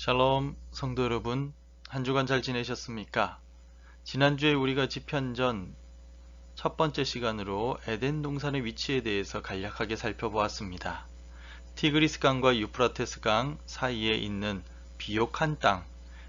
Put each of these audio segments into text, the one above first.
샬롬 성도 여러분, 한 주간 잘 지내셨습니까? 지난주에 우리가 집현전 첫 번째 시간으로 에덴 동산의 위치에 대해서 간략하게 살펴보았습니다. 티그리스 강과 유프라테스 강 사이에 있는 비옥한 땅,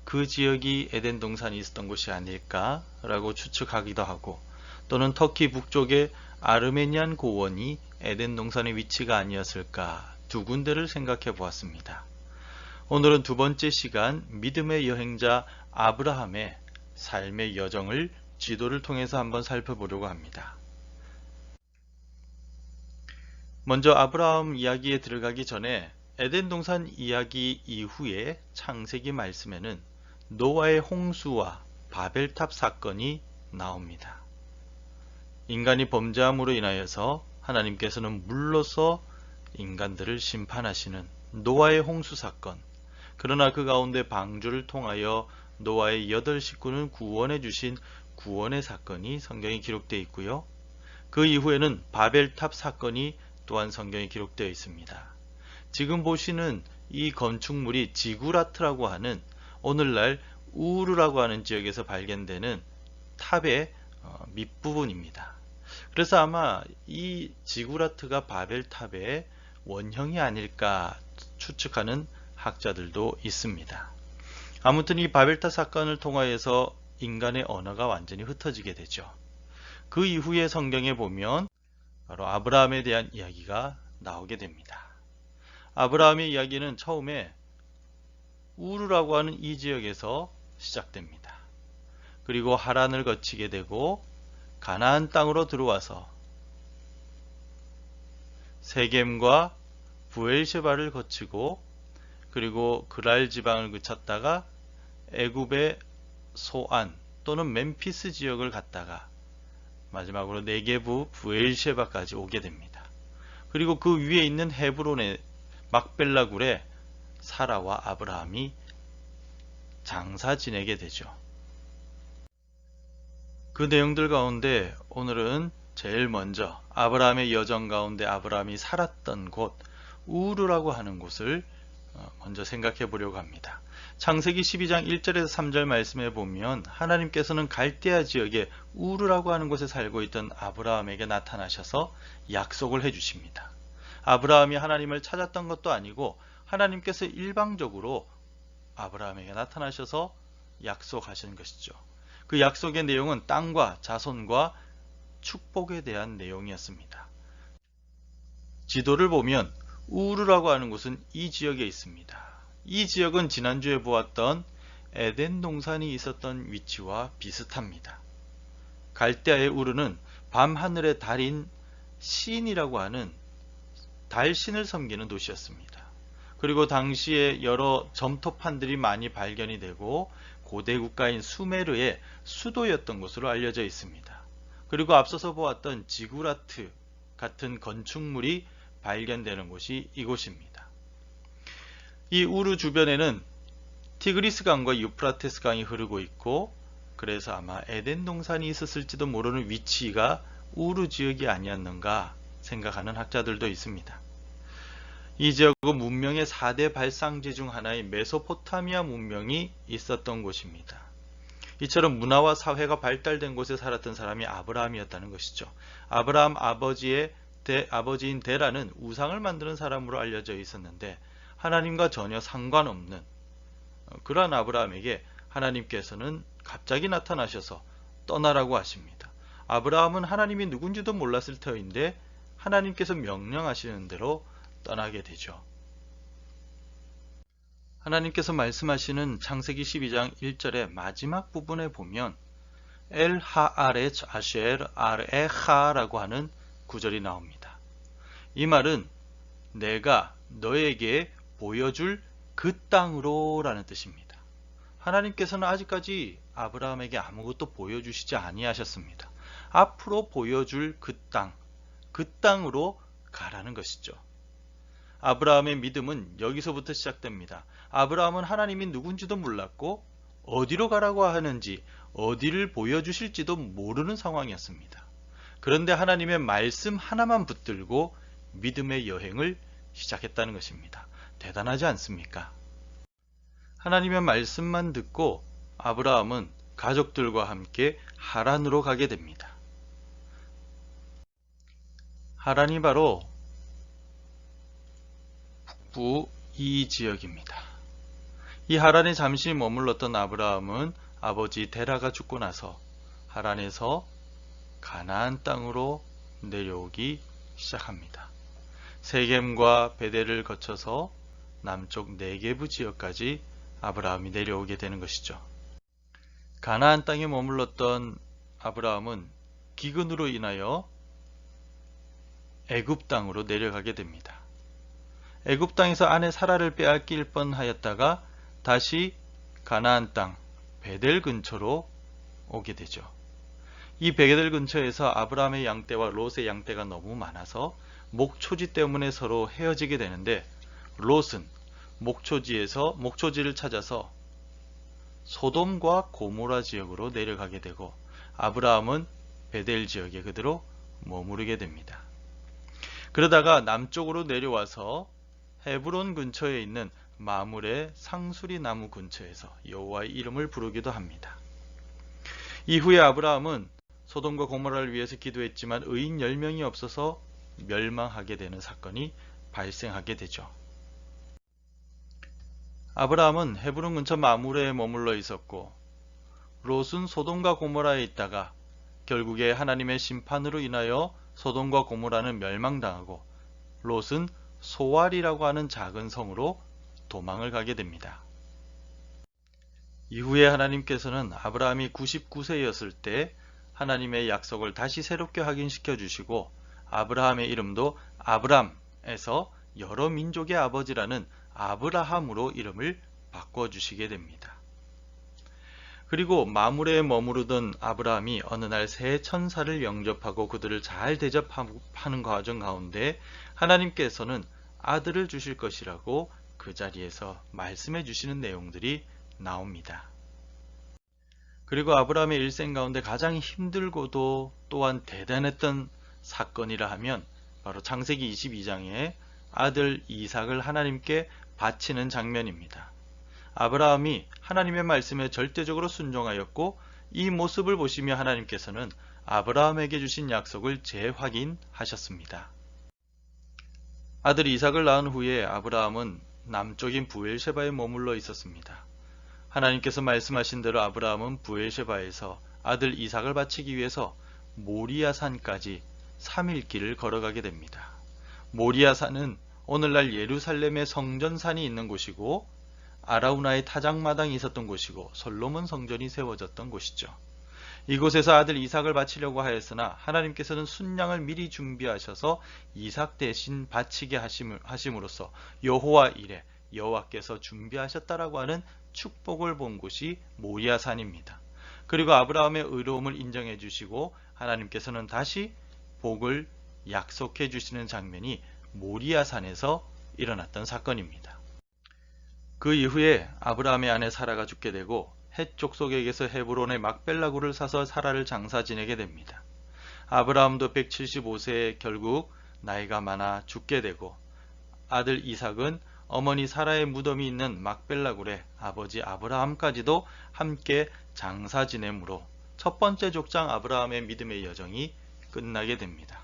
그 지역이 에덴 동산이 있었던 곳이 아닐까라고 추측하기도 하고, 또는 터키 북쪽의 아르메니안 고원이 에덴 동산의 위치가 아니었을까 두 군데를 생각해 보았습니다. 오늘은 두 번째 시간 믿음의 여행자 아브라함의 삶의 여정을 지도를 통해서 한번 살펴보려고 합니다. 먼저 아브라함 이야기에 들어가기 전에 에덴 동산 이야기 이후에 창세기 말씀에는 노아의 홍수와 바벨탑 사건이 나옵니다. 인간이 범죄함으로 인하여서 하나님께서는 물로서 인간들을 심판하시는 노아의 홍수 사건, 그러나 그 가운데 방주를 통하여 노아의 8 식구는 구원해 주신 구원의 사건이 성경에 기록되어 있고요. 그 이후에는 바벨탑 사건이 또한 성경에 기록되어 있습니다. 지금 보시는 이 건축물이 지구라트라고 하는 오늘날 우르라고 하는 지역에서 발견되는 탑의 밑부분입니다. 그래서 아마 이 지구라트가 바벨탑의 원형이 아닐까 추측하는 학자들도 있습니다. 아무튼 이 바벨탑 사건을 통하여서 인간의 언어가 완전히 흩어지게 되죠. 그 이후에 성경에 보면 바로 아브라함에 대한 이야기가 나오게 됩니다. 아브라함의 이야기는 처음에 우르라고 하는 이 지역에서 시작됩니다. 그리고 하란을 거치게 되고 가나안 땅으로 들어와서 세겜과 부엘셰바를 거치고 그리고 그랄 지방을 거쳤다가 애굽의 소안 또는 멤피스 지역을 갔다가 마지막으로 네게부 부엘셰바까지 오게 됩니다. 그리고 그 위에 있는 헤브론의 막벨라 굴에 사라와 아브라함이 장사 지내게 되죠. 그 내용들 가운데 오늘은 제일 먼저 아브라함의 여정 가운데 아브라함이 살았던 곳 우르라고 하는 곳을 먼저 생각해 보려고 합니다. 창세기 12장 1절에서 3절 말씀에 보면 하나님께서는 갈대아 지역의 우르라고 하는 곳에 살고 있던 아브라함에게 나타나셔서 약속을 해 주십니다. 아브라함이 하나님을 찾았던 것도 아니고 하나님께서 일방적으로 아브라함에게 나타나셔서 약속하신 것이죠. 그 약속의 내용은 땅과 자손과 축복에 대한 내용이었습니다. 지도를 보면 우르라고 하는 곳은 이 지역에 있습니다. 이 지역은 지난주에 보았던 에덴 동산이 있었던 위치와 비슷합니다. 갈대아의 우르는 밤하늘의 달인 시인이라고 하는 달신을 섬기는 도시였습니다. 그리고 당시에 여러 점토판들이 많이 발견이 되고 고대 국가인 수메르의 수도였던 것으로 알려져 있습니다. 그리고 앞서서 보았던 지구라트 같은 건축물이 발견되는 곳이 이곳입니다. 이 우르 주변에는 티그리스 강과 유프라테스 강이 흐르고 있고 그래서 아마 에덴 동산이 있었을지도 모르는 위치가 우르 지역이 아니었는가 생각하는 학자들도 있습니다. 이 지역은 문명의 4대 발상지 중 하나인 메소포타미아 문명이 있었던 곳입니다. 이처럼 문화와 사회가 발달된 곳에 살았던 사람이 아브라함이었다는 것이죠. 아브라함 아버지인 데라는 우상을 만드는 사람으로 알려져 있었는데 하나님과 전혀 상관없는 그러한 아브라함에게 하나님께서는 갑자기 나타나셔서 떠나라고 하십니다. 아브라함은 하나님이 누군지도 몰랐을 터인데 하나님께서 명령하시는 대로 떠나게 되죠. 하나님께서 말씀하시는 창세기 12장 1절의 마지막 부분에 보면 엘 하아레츠 아쉘 아르에하라고 하는 구절이 나옵니다. 이 말은 내가 너에게 보여줄 그 땅으로 라는 뜻입니다. 하나님께서는 아직까지 아브라함에게 아무것도 보여주시지 아니하셨습니다. 앞으로 보여줄 그 땅으로 가라는 것이죠. 아브라함의 믿음은 여기서부터 시작됩니다. 아브라함은 하나님이 누군지도 몰랐고 어디로 가라고 하는지 어디를 보여주실지도 모르는 상황이었습니다. 그런데 하나님의 말씀 하나만 붙들고 믿음의 여행을 시작했다는 것입니다. 대단하지 않습니까? 하나님의 말씀만 듣고 아브라함은 가족들과 함께 하란으로 가게 됩니다. 하란이 바로 북부 이 지역입니다. 이 하란에 잠시 머물렀던 아브라함은 아버지 데라가 죽고 나서 하란에서 가나안 땅으로 내려오기 시작합니다. 세겜과 베델을 거쳐서 남쪽 네게부 지역까지 아브라함이 내려오게 되는 것이죠. 가나안 땅에 머물렀던 아브라함은 기근으로 인하여 애굽 땅으로 내려가게 됩니다. 애굽 땅에서 아내 사라를 빼앗길 뻔하였다가 다시 가나안 땅 베델 근처로 오게 되죠. 이 베델 근처에서 아브라함의 양떼와 롯의 양떼가 너무 많아서 목초지 때문에 서로 헤어지게 되는데 롯은 목초지를 찾아서 소돔과 고모라 지역으로 내려가게 되고 아브라함은 베델 지역에 그대로 머무르게 됩니다. 그러다가 남쪽으로 내려와서 헤브론 근처에 있는 마물의 상수리 나무 근처에서 여호와의 이름을 부르기도 합니다. 이후에 아브라함은 소돔과 고모라를 위해서 기도했지만 의인 10명이 없어서 멸망하게 되는 사건이 발생하게 되죠. 아브라함은 헤브론 근처 마물에 머물러 있었고 롯은 소돔과 고모라에 있다가 결국에 하나님의 심판으로 인하여 소돔과 고모라는 멸망당하고 롯은 소알이라고 하는 작은 성으로 도망을 가게 됩니다. 이후에 하나님께서는 아브라함이 99세였을 때 하나님의 약속을 다시 새롭게 확인시켜 주시고 아브라함의 이름도 아브람에서 여러 민족의 아버지라는 아브라함으로 이름을 바꿔주시게 됩니다. 그리고 마물에 머무르던 아브라함이 어느 날 새 천사를 영접하고 그들을 잘 대접하는 과정 가운데 하나님께서는 아들을 주실 것이라고 그 자리에서 말씀해 주시는 내용들이 나옵니다. 그리고 아브라함의 일생 가운데 가장 힘들고도 또한 대단했던 사건이라 하면 바로 창세기 22장에 아들 이삭을 하나님께 바치는 장면입니다. 아브라함이 하나님의 말씀에 절대적으로 순종하였고 이 모습을 보시며 하나님께서는 아브라함에게 주신 약속을 재확인하셨습니다. 아들 이삭을 낳은 후에 아브라함은 남쪽인 부엘셰바에 머물러 있었습니다. 하나님께서 말씀하신 대로 아브라함은 부엘셰바에서 아들 이삭을 바치기 위해서 모리아 산까지 3일 길을 걸어가게 됩니다. 모리아 산은 오늘날 예루살렘의 성전산이 있는 곳이고 아라우나의 타작마당이 있었던 곳이고 솔로몬 성전이 세워졌던 곳이죠. 이곳에서 아들 이삭을 바치려고 하였으나 하나님께서는 순양을 미리 준비하셔서 이삭 대신 바치게 하심으로써 여호와 이레 여호와께서 준비하셨다라고 하는 축복을 본 곳이 모리아산입니다. 그리고 아브라함의 의로움을 인정해 주시고 하나님께서는 다시 복을 약속해 주시는 장면이 모리아산에서 일어났던 사건입니다. 그 이후에 아브라함의 아내 사라가 죽게 되고 헷 족속에게서 헤브론의 막벨라굴을 사서 사라를 장사 지내게 됩니다. 아브라함도 175세에 결국 나이가 많아 죽게 되고 아들 이삭은 어머니 사라의 무덤이 있는 막벨라굴에 아버지 아브라함까지도 함께 장사 지내므로 첫 번째 족장 아브라함의 믿음의 여정이 끝나게 됩니다.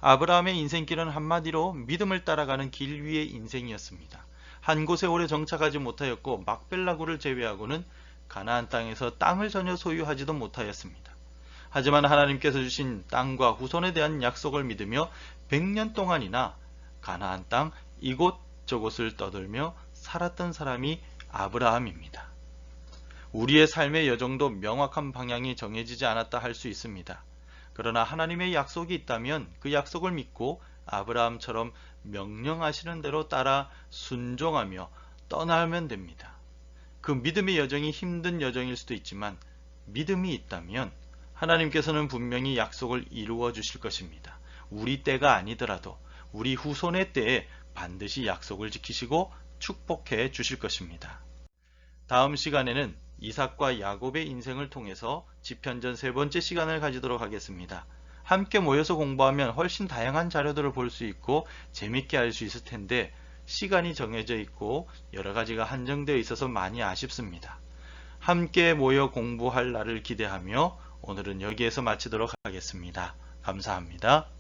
아브라함의 인생길은 한마디로 믿음을 따라가는 길 위의 인생이었습니다. 한 곳에 오래 정착하지 못하였고 막벨라굴을 제외하고는 가나안 땅에서 땅을 전혀 소유하지도 못하였습니다. 하지만 하나님께서 주신 땅과 후손에 대한 약속을 믿으며 100년 동안이나 가나안 땅 이곳저곳을 떠돌며 살았던 사람이 아브라함입니다. 우리의 삶의 여정도 명확한 방향이 정해지지 않았다 할 수 있습니다. 그러나 하나님의 약속이 있다면 그 약속을 믿고 아브라함처럼 명령하시는 대로 따라 순종하며 떠나면 됩니다. 그 믿음의 여정이 힘든 여정일 수도 있지만 믿음이 있다면 하나님께서는 분명히 약속을 이루어 주실 것입니다. 우리 때가 아니더라도 우리 후손의 때에 반드시 약속을 지키시고 축복해 주실 것입니다. 다음 시간에는 이삭과 야곱의 인생을 통해서 지편전 3번째 시간을 가지도록 하겠습니다. 함께 모여서 공부하면 훨씬 다양한 자료들을 볼 수 있고 재밌게 알 수 있을 텐데 시간이 정해져 있고 여러 가지가 한정되어 있어서 많이 아쉽습니다. 함께 모여 공부할 날을 기대하며 오늘은 여기에서 마치도록 하겠습니다. 감사합니다.